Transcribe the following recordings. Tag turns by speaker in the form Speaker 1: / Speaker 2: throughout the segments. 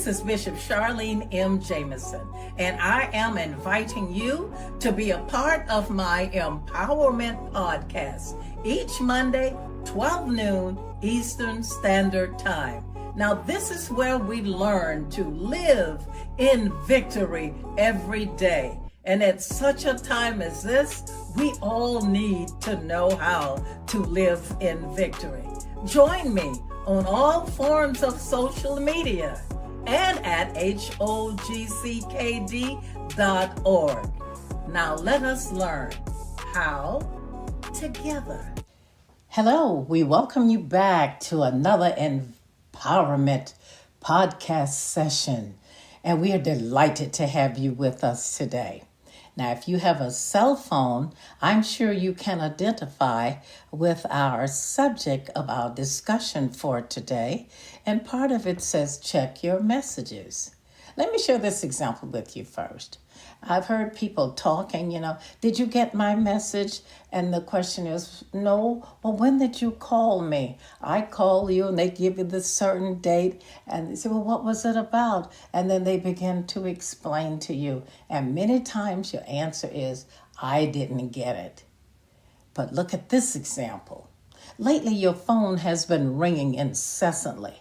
Speaker 1: This is Bishop Charlene M. Jameson, and I am inviting you to be a part of my Empowerment Podcast each Monday, 12 noon Eastern Standard Time. Now, this is where we learn to live in victory every day. And at such a time as this, we all need to know how to live in victory. Join me on all forms of social media and at hogckd.org. Now let us learn how together. Hello, we welcome you back to another Empowerment Podcast session, and we are delighted to have you with us today. Now, if you have a cell phone, I'm sure you can identify with our subject of our discussion for today. And part of it says, check your messages. Let me share this example with you first. I've heard people talking, did you get my message? And the question is, no. Well, when did you call me? I call you and they give you this certain date. And they say, well, what was it about? And then they begin to explain to you. And many times your answer is, I didn't get it. But look at this example. Lately, your phone has been ringing incessantly.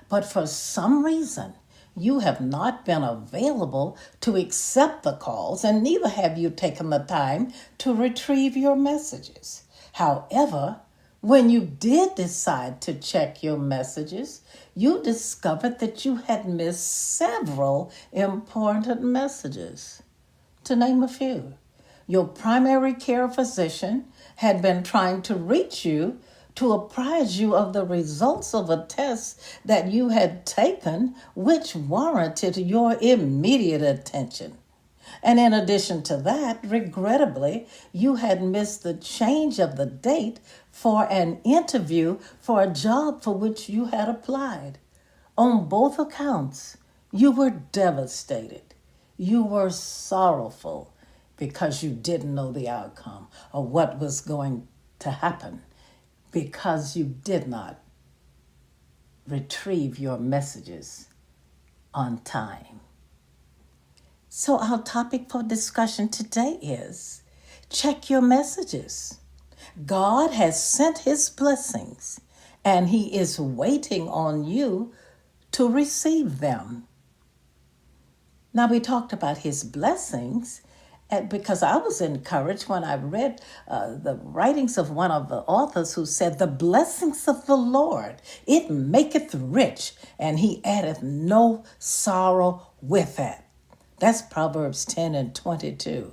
Speaker 1: But for some reason, you have not been available to accept the calls, and neither have you taken the time to retrieve your messages. However, when you did decide to check your messages, you discovered that you had missed several important messages. To name a few, your primary care physician had been trying to reach you to apprise you of the results of a test that you had taken, which warranted your immediate attention. And in addition to that, regrettably, you had missed the change of the date for an interview for a job for which you had applied. On both accounts, you were devastated. You were sorrowful because you didn't know the outcome or what was going to happen, because you did not retrieve your messages on time. So our topic for discussion today is check your messages. God has sent his blessings, and he is waiting on you to receive them. Now, we talked about his blessings, and because I was encouraged when I read the writings of one of the authors who said, the blessings of the Lord, it maketh rich, and he addeth no sorrow with it. That's Proverbs 10:22.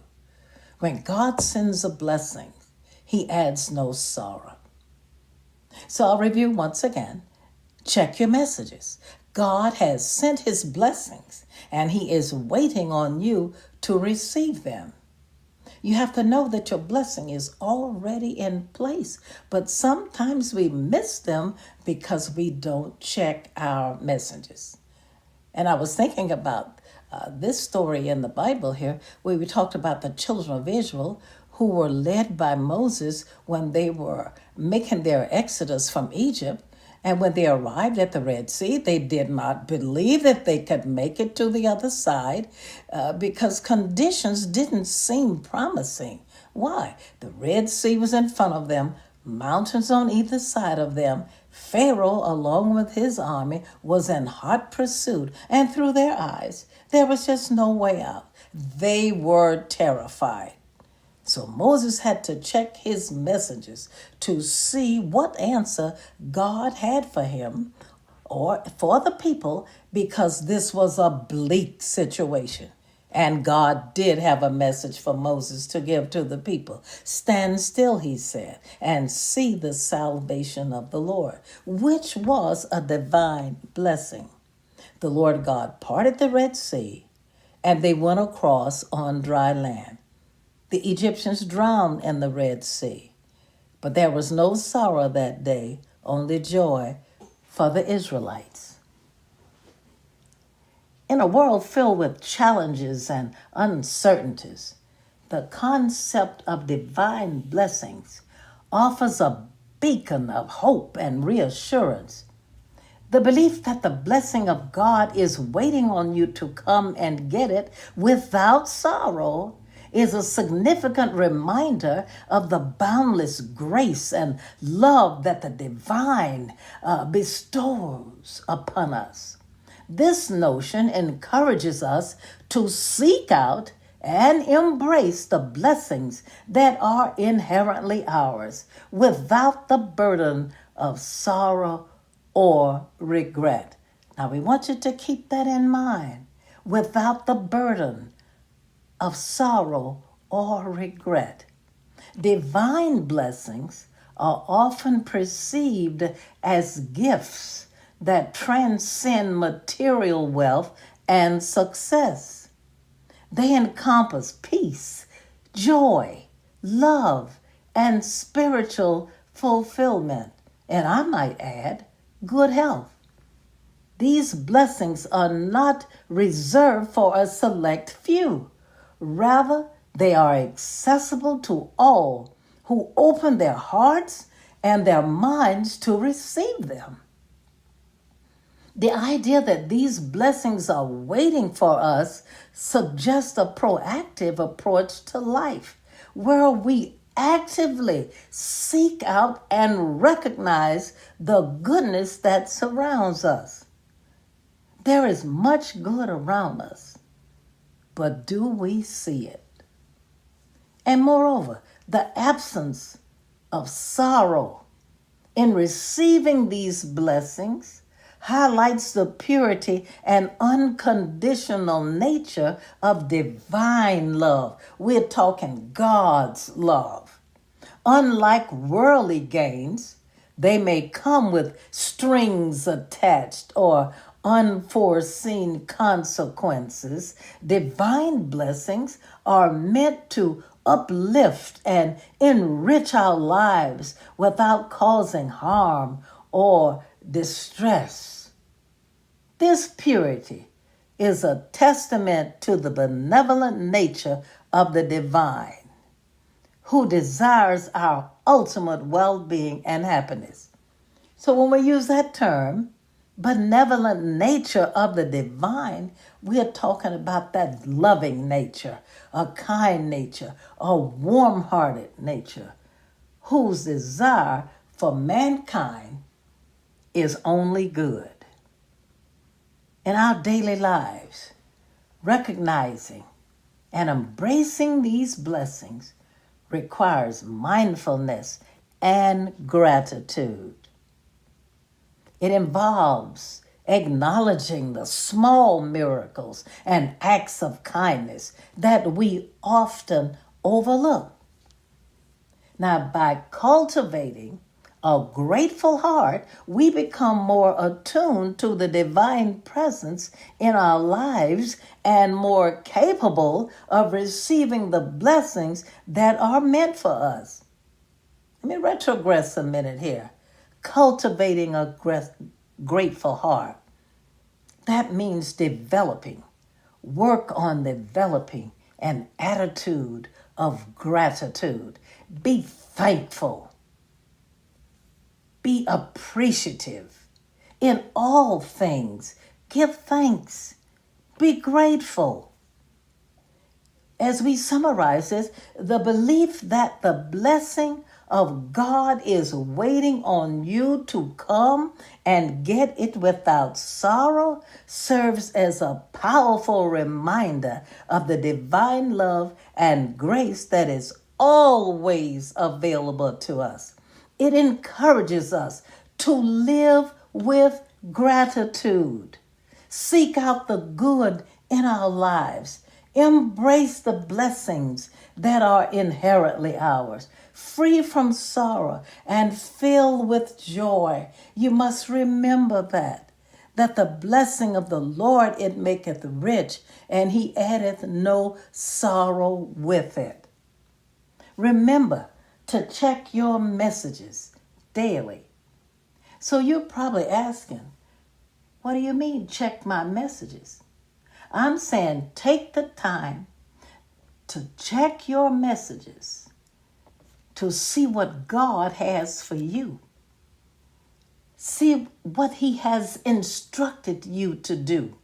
Speaker 1: When God sends a blessing, he adds no sorrow. So I'll review once again. Check your messages. God has sent his blessings, and he is waiting on you to receive them. You have to know that your blessing is already in place, but sometimes we miss them because we don't check our messages. And I was thinking about this story in the Bible here, where we talked about the children of Israel who were led by Moses when they were making their exodus from Egypt. And when they arrived at the Red Sea, they did not believe that they could make it to the other side because conditions didn't seem promising. Why? The Red Sea was in front of them, mountains on either side of them. Pharaoh, along with his army, was in hot pursuit. And through their eyes, there was just no way out. They were terrified. So Moses had to check his messages to see what answer God had for him or for the people, because this was a bleak situation. And God did have a message for Moses to give to the people. Stand still, he said, and see the salvation of the Lord, which was a divine blessing. The Lord God parted the Red Sea, and they went across on dry land. The Egyptians drowned in the Red Sea, but there was no sorrow that day, only joy for the Israelites. In a world filled with challenges and uncertainties, the concept of divine blessings offers a beacon of hope and reassurance. The belief that the blessing of God is waiting on you to come and get it without sorrow is a significant reminder of the boundless grace and love that the divine bestows upon us. This notion encourages us to seek out and embrace the blessings that are inherently ours without the burden of sorrow or regret. Now, we want you to keep that in mind. Without the burden of sorrow or regret. Divine blessings are often perceived as gifts that transcend material wealth and success. They encompass peace, joy, love, and spiritual fulfillment. And I might add, good health. These blessings are not reserved for a select few. Rather, they are accessible to all who open their hearts and their minds to receive them. The idea that these blessings are waiting for us suggests a proactive approach to life, where we actively seek out and recognize the goodness that surrounds us. There is much good around us, but do we see it? And moreover, the absence of sorrow in receiving these blessings highlights the purity and unconditional nature of divine love. We're talking God's love. Unlike worldly gains, they may come with strings attached or unforeseen consequences. Divine blessings are meant to uplift and enrich our lives without causing harm or distress. This purity is a testament to the benevolent nature of the divine, who desires our ultimate well-being and happiness. So when we use that term, benevolent nature of the divine, we're talking about that loving nature, a kind nature, a warm-hearted nature, whose desire for mankind is only good. In our daily lives, recognizing and embracing these blessings requires mindfulness and gratitude. It involves acknowledging the small miracles and acts of kindness that we often overlook. Now, by cultivating a grateful heart, we become more attuned to the divine presence in our lives and more capable of receiving the blessings that are meant for us. Let me retrogress a minute here. Cultivating a grateful heart. That means work on developing an attitude of gratitude. Be thankful. Be appreciative. In all things, give thanks. Be grateful. As we summarize this, the belief that the blessing of God is waiting on you to come and get it without sorrow serves as a powerful reminder of the divine love and grace that is always available to us. It encourages us to live with gratitude. Seek out the good in our lives. Embrace the blessings that are inherently ours. Free from sorrow and filled with joy. You must remember that the blessing of the Lord, it maketh rich, and he addeth no sorrow with it. Remember to check your messages daily. So you're probably asking, what do you mean, check my messages? I'm saying take the time to check your messages to see what God has for you. See what he has instructed you to do,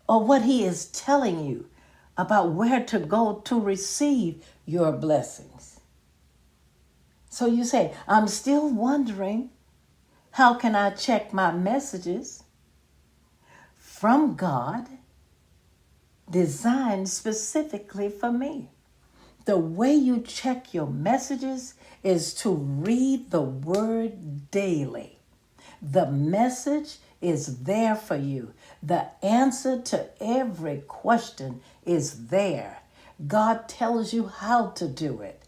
Speaker 1: or what he is telling you about where to go to receive your blessings. So you say, I'm still wondering, how can I check my messages from God designed specifically for me? The way you check your messages is to read the word daily. The message is there for you. The answer to every question is there. God tells you how to do it.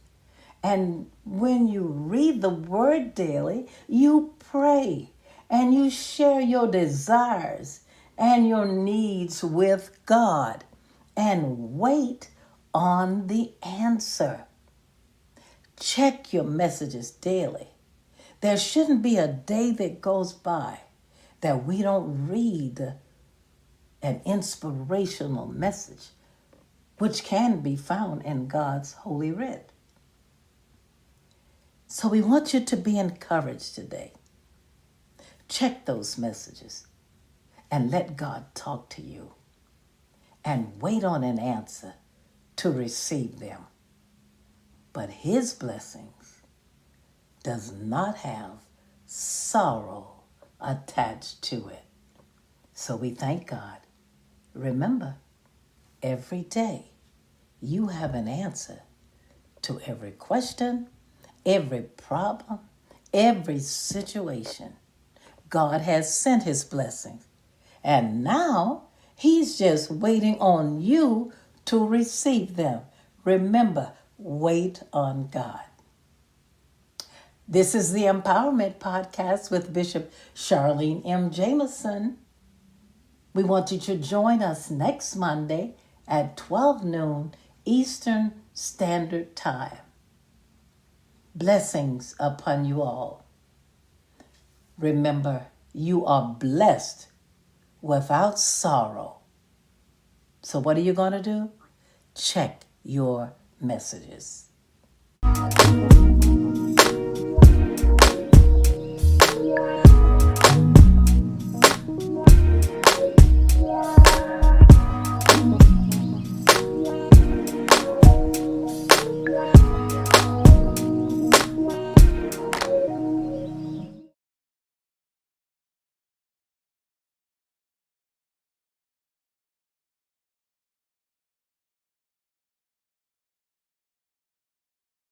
Speaker 1: And when you read the word daily, you pray and you share your desires and your needs with God and wait on the answer. Check your messages daily. There shouldn't be a day that goes by that we don't read an inspirational message, which can be found in God's Holy Writ. So we want you to be encouraged today. Check those messages and let God talk to you, and wait on an answer to receive them. But his blessings does not have sorrow attached to it. So we thank God. Remember, every day you have an answer to every question, every problem, every situation. God has sent his blessings, and now he's just waiting on you to receive them. Remember, wait on God. This is the Empowerment Podcast with Bishop Charlene M. Jameson. We want you to join us next Monday at 12 noon Eastern Standard Time. Blessings upon you all. Remember, you are blessed without sorrow. So what are you going to do? Check your messages.